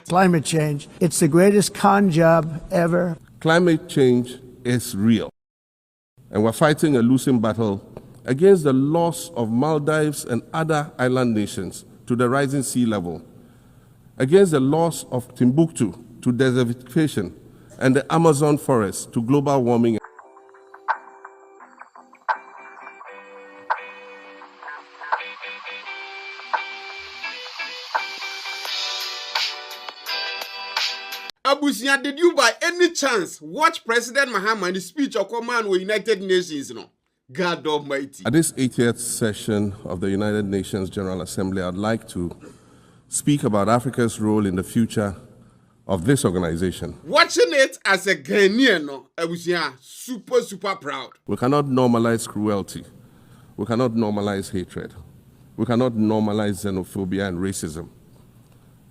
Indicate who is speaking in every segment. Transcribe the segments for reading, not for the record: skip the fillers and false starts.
Speaker 1: Climate change, it's the greatest con job ever.
Speaker 2: Climate change is real, and we're fighting a losing battle against the loss of Maldives and other island nations to the rising sea level, against the loss of Timbuktu to desertification and the Amazon forest to global warming.
Speaker 3: Abusia, did you by any chance watch President Mahama in the speech of command with United Nations? God Almighty.
Speaker 2: At this 80th session of the United Nations General Assembly, I'd like to speak about Africa's role in the future of this organization.
Speaker 3: Watching it as a Ghanaian, Abusia, super proud.
Speaker 2: We cannot normalize cruelty. We cannot normalize hatred. We cannot normalize xenophobia and racism.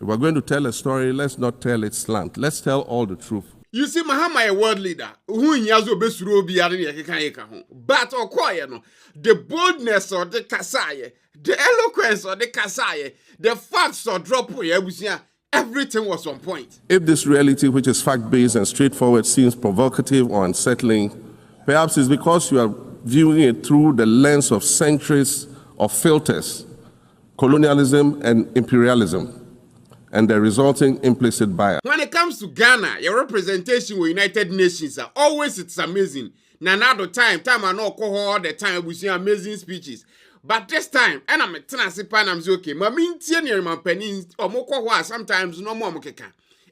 Speaker 2: If we're going to tell a story, let's not tell it slant. Let's tell all the truth.
Speaker 3: You see, Mahama a world leader who in Yazo Besuro be but the boldness or the kasaye, the eloquence or the kasaye, the facts or drop everything was on point.
Speaker 2: If this reality, which is fact-based and straightforward, seems provocative or unsettling, perhaps it's because you are viewing it through the lens of centuries of filters, colonialism and imperialism, and the resulting implicit bias.
Speaker 3: When it comes to Ghana, your representation with United Nations are always it's amazing. Now time I know all the time we see amazing speeches. But this time, and I'm a tenasipan, I'm okay. My mean my pennies or moko sometimes no more mokeka.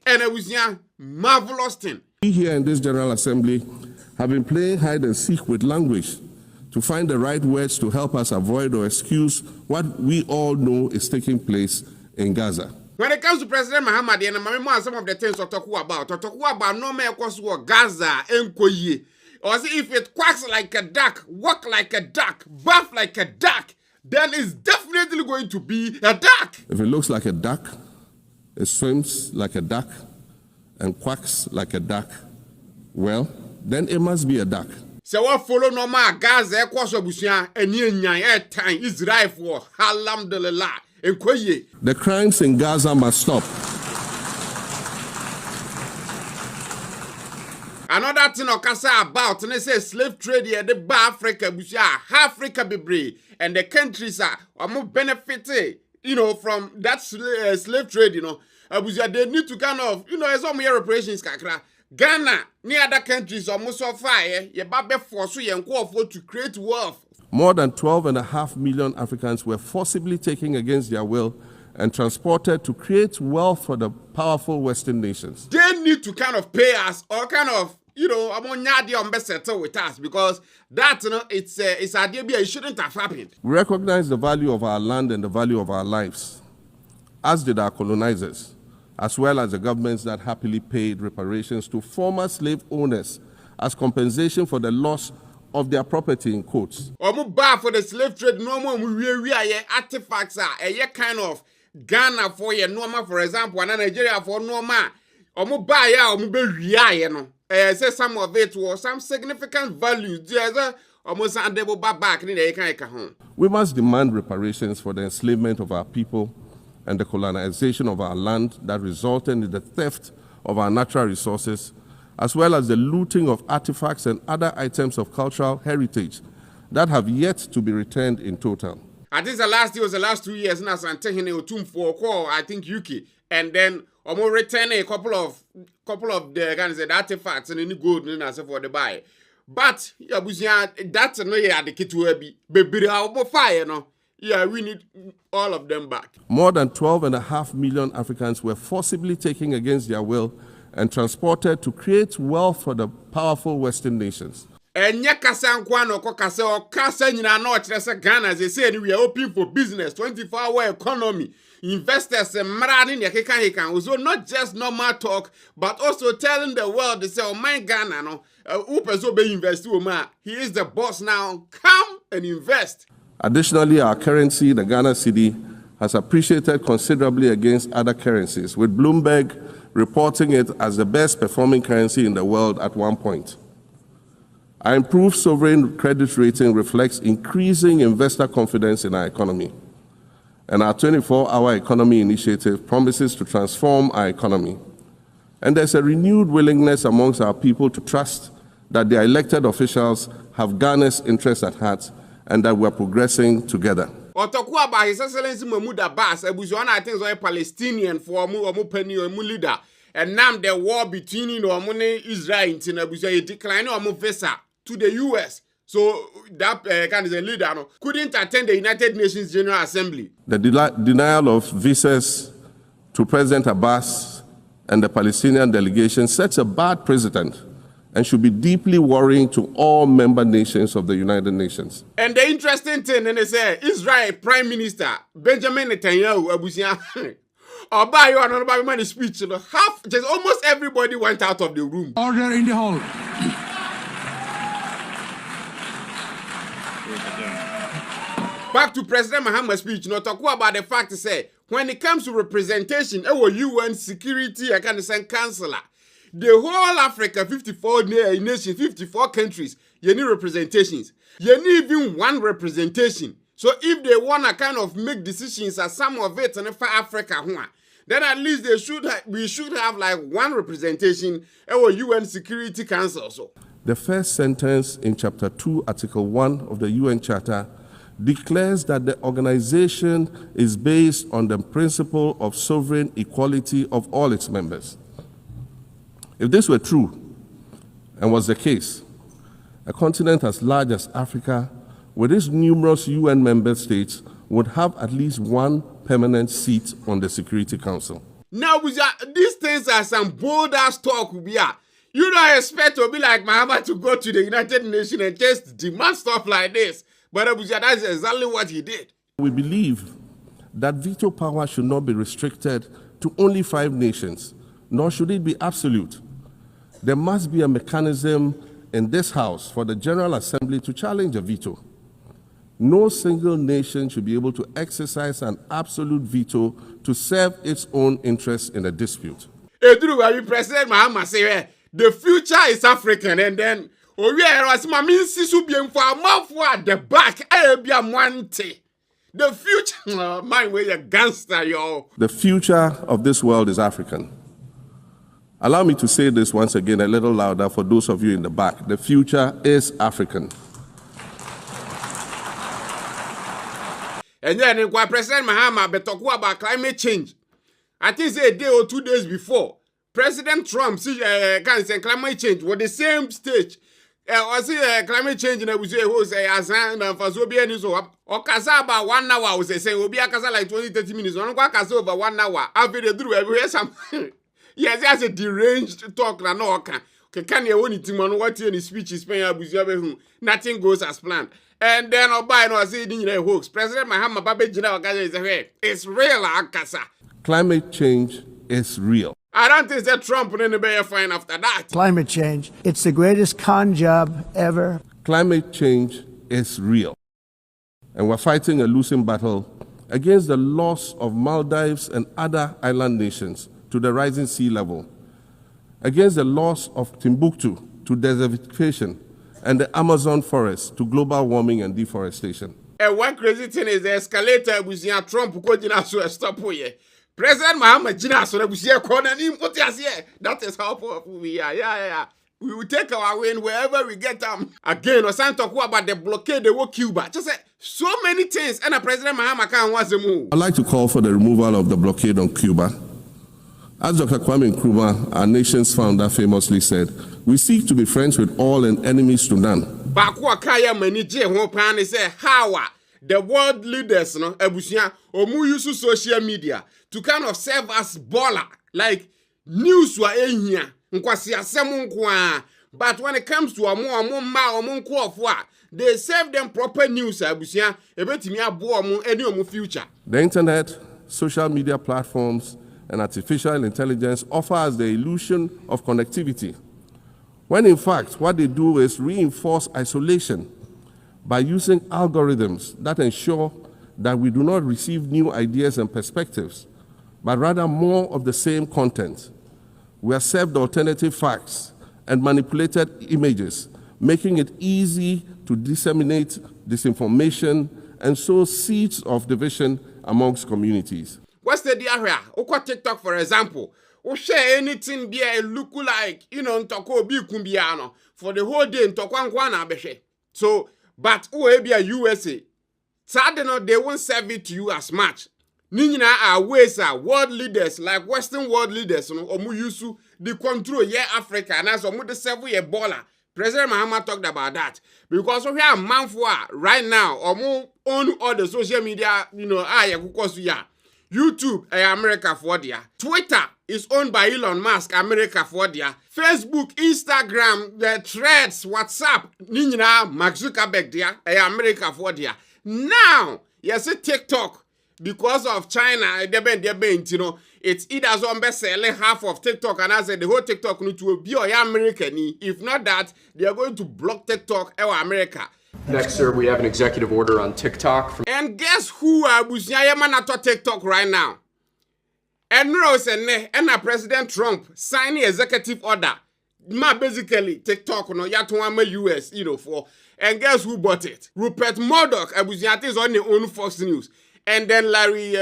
Speaker 3: And it was marvelous thing.
Speaker 2: We here in this General Assembly have been playing hide and seek with language to find the right words to help us avoid or excuse what we all know is taking place in Gaza.
Speaker 3: When it comes to President Mahama, some of the things I talk about no man cause war Gaza and Koye. Or see if it quacks like a duck, walk like a duck, buff like a duck, then it's definitely going to be a duck.
Speaker 2: If it looks like a duck, it swims like a duck, and quacks like a duck, well, then it must be a duck.
Speaker 3: So what follow normal Gaza kwaso busia eni enyan time Israel for alhamdulillah.
Speaker 2: The crimes in Gaza must stop.
Speaker 3: Another thing Okasa about, and they say slave trade here, the Africa, Africa be brave, and the countries are more benefited, from that slave trade, they need to kind of, as some reparations, Ghana, near other countries, almost so fire, you babe force you and call for to create wealth.
Speaker 2: More than 12.5 million Africans were forcibly taken against their will and transported to create wealth for the powerful Western nations.
Speaker 3: They need to kind of pay us or kind of, settle with us because that, it's idea it shouldn't have happened.
Speaker 2: We recognize the value of our land and the value of our lives, as did our colonizers, as well as the governments that happily paid reparations to former slave owners as compensation for the loss of their property in quotes.
Speaker 3: For the slave trade, no more we artifacts are a kind of Ghana for your normal, for example, and Nigeria for normal. Say some of it was some significant value.
Speaker 2: We must demand reparations for the enslavement of our people and the colonization of our land that resulted in the theft of our natural resources, as well as the looting of artifacts and other items of cultural heritage that have yet to be returned in total.
Speaker 3: I think the last 2 years now, I'm taking a for I think UK, and then I'm going to return a couple of the artifacts and any gold and for the buy. But that's no the kit to be baby fire no. Yeah, we need all of them back.
Speaker 2: More than 12.5 million Africans were forcibly taken against their will and transported to create wealth for the powerful Western nations.
Speaker 3: And Ghana, they say we are open for business, 24-hour economy. Investors and so not just normal talk, but also telling the world, they say, oh my Ghana, no, he is the boss now. Come and invest.
Speaker 2: Additionally, our currency, the Ghana cedi, has appreciated considerably against other currencies, with Bloomberg reporting it as the best performing currency in the world at one point. Our improved sovereign credit rating reflects increasing investor confidence in our economy. And our 24-hour economy initiative promises to transform our economy. And there's a renewed willingness amongst our people to trust that their elected officials have Ghana's interests at heart and that we're progressing together.
Speaker 3: Otoku about His Excellency Mahmoud Abbas, I think is a Palestinian for a penny or leader. And now the war between Israel and Abuja decline or visa to the US. So that kind of a leader couldn't attend the United Nations General Assembly.
Speaker 2: The denial of visas to President Abbas and the Palestinian delegation sets a bad precedent and should be deeply worrying to all member nations of the United Nations.
Speaker 3: And the interesting thing, and they say, Israel Prime Minister Benjamin Netanyahu, Abuja, or by you another man speech, just almost everybody went out of the room.
Speaker 4: Order in the hall.
Speaker 3: Back to President Mahama's speech, talk about the fact to say, when it comes to representation, our UN Security Council, the whole Africa, 54 nations, 54 countries, you need representations. You need even one representation. So if they want to kind of make decisions as some of it and for Africa, then at least we should have like one representation at our UN Security Council. So
Speaker 2: the first sentence in Chapter 2, Article 1 of the UN Charter declares that the organization is based on the principle of sovereign equality of all its members. If this were true, and was the case, a continent as large as Africa, with its numerous UN member states, would have at least one permanent seat on the Security Council.
Speaker 3: Now, these things are some bold-ass talk. You don't expect to be like Mahama to go to the United Nations and just demand stuff like this. But that's exactly what he did.
Speaker 2: We believe that veto power should not be restricted to only 5 nations, nor should it be absolute. There must be a mechanism in this House for the General Assembly to challenge a veto. No single nation should be able to exercise an absolute veto to serve its own interests in a dispute.
Speaker 3: President Mahama say the future is African, and then the back, the future, my way, a gangster, yo.
Speaker 2: The future of this world is African. Allow me to say this once again a little louder for those of you in the back. The future is African.
Speaker 3: And then President Mahama talk about climate change. I think it's a day or 2 days before, President Trump can say climate change was the same stage. I see climate change in a say Azan and Fazobi and so or Kasa about 1 hour. I was saying, will be a Kasa like 20-30 minutes. On Kasa over 1 hour. I've been through everywhere. Yes, that's a deranged talk. Can you only think on what in his speech is paying? Nothing goes as planned. And then I say in a hoax. President Mahama Babejina it's real, Kasa.
Speaker 2: Climate change is real.
Speaker 3: I don't think that Trump will be fine after that.
Speaker 1: Climate change, it's the greatest con job ever.
Speaker 2: Climate change is real. And we're fighting a losing battle against the loss of Maldives and other island nations to the rising sea level, against the loss of Timbuktu to desertification, and the Amazon forest to global warming and deforestation.
Speaker 3: And one crazy thing is the escalator with Trump could stop here. President Mahama Jina so that is how powerful we are. Yeah. We will take our win wherever we get them. Again, or some talk about the blockade they work Cuba. Just so many things, and President Mahama can't want to move.
Speaker 2: I'd like to call for the removal of the blockade on Cuba. As Dr. Kwame Nkrumah, our nation's founder, famously said, we seek to be friends with all and enemies to none.
Speaker 3: Bakwa Kaya Manije Hopani say, how the world leaders, Ebusia, or use social media to kind of serve as baller, like news were in here. But when it comes to they serve them proper news, Ebusia, any future.
Speaker 2: The internet, social media platforms, and artificial intelligence offer us the illusion of connectivity, when in fact what they do is reinforce isolation by using algorithms that ensure that we do not receive new ideas and perspectives, but rather more of the same content. We are served alternative facts and manipulated images, making it easy to disseminate disinformation and sow seeds of division amongst communities.
Speaker 3: What's the deal here? Oko TikTok, for example. Or share anything there, it look like, ntoko bi kumbiano for the whole day, ntoko nkwana beshe. So, but be a USA, sadly, they won't serve it to you as much. Nina are ways are world leaders, like Western world leaders, omu yusu, the control, Africa, and as omu the serve Ebola. President Mahama talked about that. Because we have a man for right now, omu own all the social media, YouTube, America for there. Twitter is owned by Elon Musk, America for there. Facebook, Instagram, the Threads, WhatsApp, Nina, Mark Zuckerberg there, America for there. Now, yes, TikTok, because of China, it's either zombie selling half of TikTok, and I said the whole TikTok need to be American. If not that, they are going to block TikTok or America.
Speaker 4: Next, sir, we have an executive order on TikTok.
Speaker 3: And guess who Busiayamanato TikTok right now? And Rose and President Trump signing executive order. Basically, TikTok, Yatuama US, for. And guess who bought it? Rupert Murdoch, Abusiate is on the own Fox News. And then Larry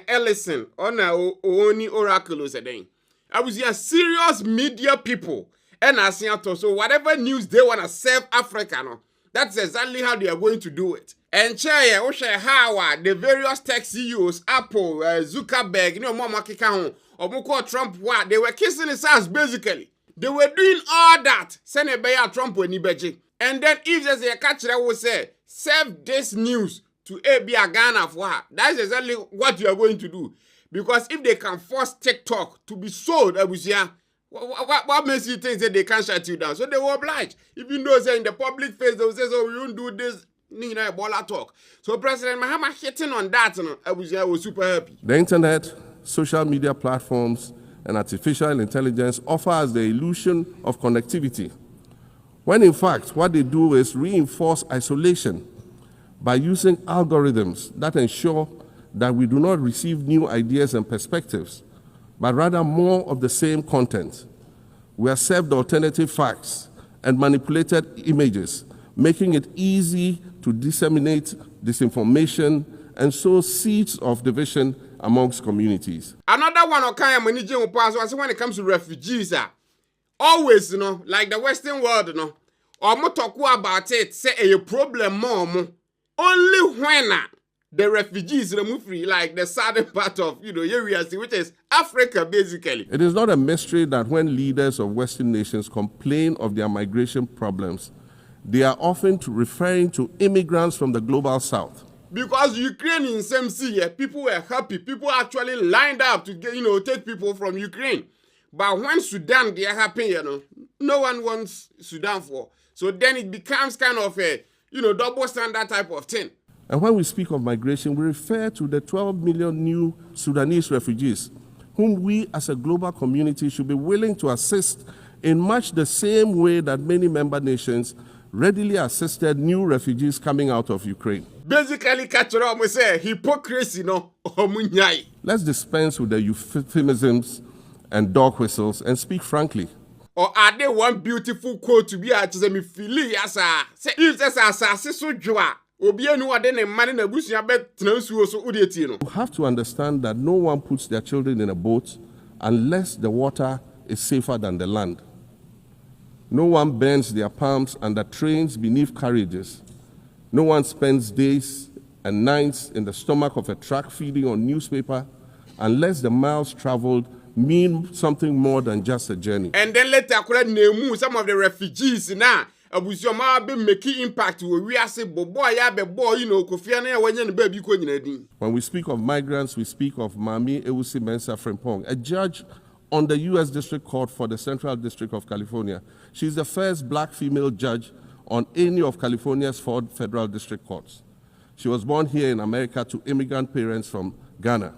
Speaker 3: Ellison, on our own Oracle, Abusia serious media people. And so whatever news they want to serve Africa, that's exactly how they are going to do it. And Howard, the various tech CEOs, Apple, Zuckerberg, Mama Kikahon, or Trump, they were kissing his ass basically. They were doing all that. Send a bear Trump when he beji. And then if there's a catcher that will say, serve this news to a Ghana for her. That's exactly what you are going to do. Because if they can force TikTok to be sold, what makes you think that they can't shut you down? So they will oblige. Even though say in the public face, they will say, so we won't do this, Ebola talk. So President Mahama hitting on that, I was super happy.
Speaker 2: The internet, social media platforms, and artificial intelligence offer us the illusion of connectivity, when in fact what they do is reinforce isolation by using algorithms that ensure that we do not receive new ideas and perspectives, but rather more of the same content. We are served alternative facts and manipulated images, making it easy to disseminate disinformation and sow seeds of division amongst communities.
Speaker 3: Another one when it comes to refugees, always, like the Western world, or more talk about it, say a problem more. Only when the refugees remove free, like the southern part of, areas, which is Africa, basically.
Speaker 2: It is not a mystery that when leaders of Western nations complain of their migration problems, they are often referring to immigrants from the global south.
Speaker 3: Because Ukraine in same sea, people were happy. People actually lined up to get, take people from Ukraine. But when Sudan, they are happy, no one wants Sudan for. So then it becomes kind of a, double standard type of thing.
Speaker 2: And when we speak of migration, we refer to the 12 million new Sudanese refugees, whom we as a global community should be willing to assist in much the same way that many member nations readily assisted new refugees coming out of Ukraine.
Speaker 3: Basically, we say hypocrisy,
Speaker 2: Let's dispense with the euphemisms and dog whistles and speak frankly.
Speaker 3: Or are they one beautiful quote to be at me fili yasa? Say if there's a so joa, obienu adene mani na busia bet transu so udietino.
Speaker 2: You have to understand that no one puts their children in a boat unless the water is safer than the land. No one bends their palms under trains beneath carriages. No one spends days and nights in the stomach of a truck feeding on newspaper unless the miles traveled mean something more than just a journey.
Speaker 3: And then later, some of the refugees now, be making impact. We are saying,
Speaker 2: when we speak of migrants, we speak of Mami Ewusi Mensah Frimpong, a judge on the U.S. District Court for the Central District of California. She's the first black female judge on any of California's 4 federal district courts. She was born here in America to immigrant parents from Ghana.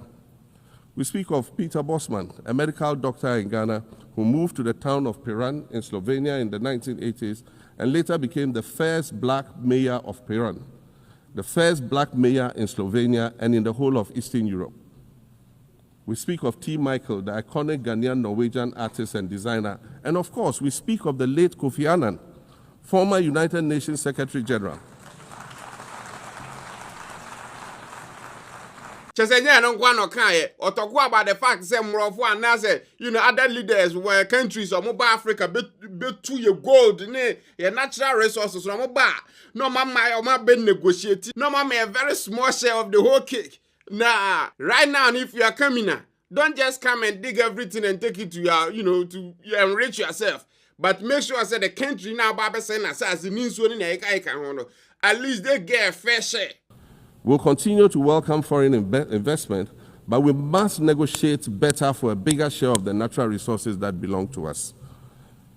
Speaker 2: We speak of Peter Bosman, a medical doctor in Ghana who moved to the town of Piran in Slovenia in the 1980s and later became the first black mayor of Piran, the first black mayor in Slovenia and in the whole of Eastern Europe. We speak of T. Michael, the iconic Ghanaian Norwegian artist and designer. And of course, we speak of the late Kofi Annan, former United Nations Secretary General.
Speaker 3: Chesenya no kwa no kan ye. Otoko about the fact say Mrofo and now say, other leaders were countries or mobile Africa be to your gold, your natural resources no mobile. No mama be negotiating. No mama a very small share of the whole cake. Nah, right now if you are coming now, don't just come and dig everything and take it to your, to enrich yourself. But make sure I say the country now, Baba saying as means at least they get a fair share.
Speaker 2: We'll continue to welcome foreign investment, but we must negotiate better for a bigger share of the natural resources that belong to us.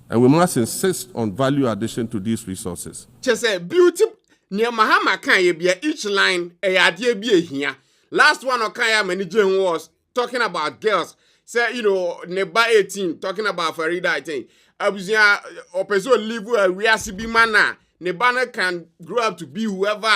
Speaker 2: And we must insist on value addition to these resources.
Speaker 3: Just say beauty near Mahama can you be each line a idea be here. Last one Okaya manager was talking about girls. Say, Neba 18, talking about Farida 18. Abuzia Opeso live where we are be mana. Nebana can grow up to be whoever.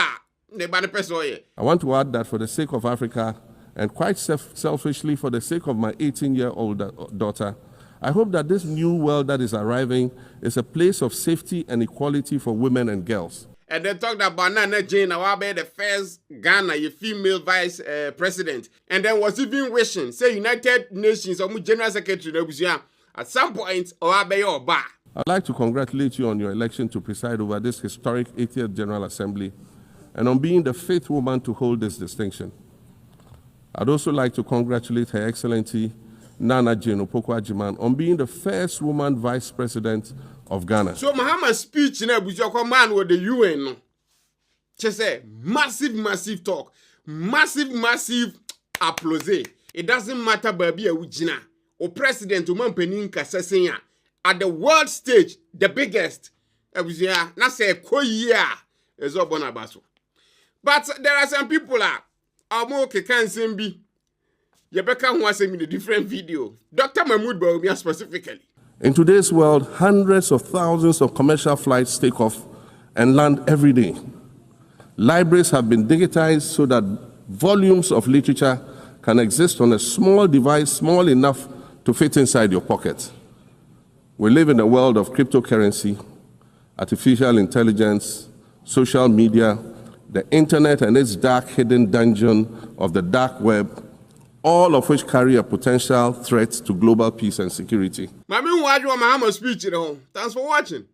Speaker 2: I want to add that for the sake of Africa, and quite selfishly for the sake of my 18-year-old daughter, I hope that this new world that is arriving is a place of safety and equality for women and girls.
Speaker 3: And they talked about Nana Jane Awabe, the first Ghana, a female vice president. And then was even wishing, say United Nations or General Secretary at some point, Awabe or Ba.
Speaker 2: I'd like to congratulate you on your election to preside over this historic 80th General Assembly and on being the 5th woman to hold this distinction. I'd also like to congratulate Her Excellency Nana Jane Opoku-Agyeman on being the first woman vice president of Ghana.
Speaker 3: So Mahama's speech in a man with the UN, she said, massive talk, massive applause. It doesn't matter, baby, Ujina or President Umampeninka Sesenya at the world stage, the biggest. Na say koya is obonabaso. But there are some people Amoke can simbi. Yebeka who was in a different video. Dr. Mahmoud Bawumia specifically.
Speaker 2: In today's world, hundreds of thousands of commercial flights take off and land every day. Libraries have been digitized so that volumes of literature can exist on a small device, small enough to fit inside your pocket. We live in a world of cryptocurrency, artificial intelligence, social media, the internet and its dark hidden dungeon of the dark web, all of which carry a potential threat to global peace and security.
Speaker 3: Mami, why do you want Mahama's speech? Thanks for watching.